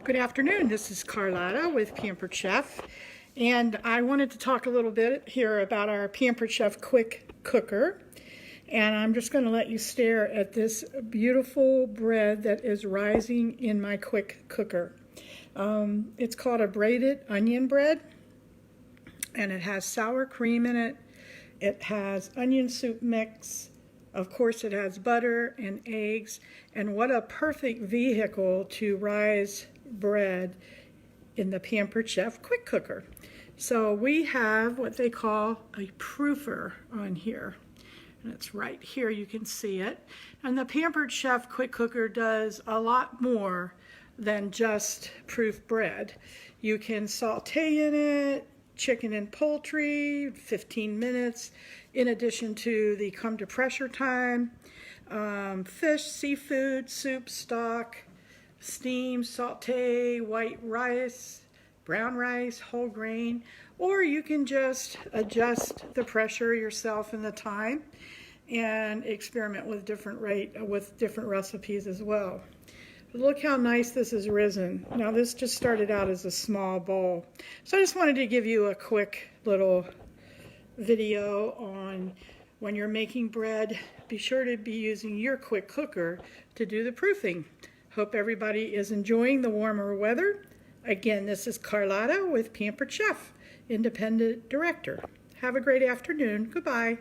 Good afternoon. This is Carlotta with Pampered Chef, and I wanted to talk a little bit here about our Pampered Chef quick cooker. And I'm just going to let you stare at this beautiful bread that is rising in my quick cooker. It's called a braided onion bread, and it has sour cream in it. It has onion soup mix. Of course, it has butter and eggs, and what a perfect vehicle to rise bread in the Pampered Chef quick cooker. So we have what they call a proofer on here, and it's right here. You can see it. And the Pampered Chef quick cooker does a lot more than just proof bread. You can saute in it chicken and poultry, 15 minutes, in addition to the come to pressure time, fish, seafood, soup, stock, steam, saute, white rice, brown rice, whole grain, or you can just adjust the pressure yourself and the time and experiment with different recipes as well. Look how nice this has risen. Now this just started out as a small bowl. So I just wanted to give you a quick little video on when you're making bread. Be sure to be using your quick cooker to do the proofing. Hope everybody is enjoying the warmer weather. Again, this is Carlotta with Pampered Chef, Independent Director. Have a great afternoon. Goodbye.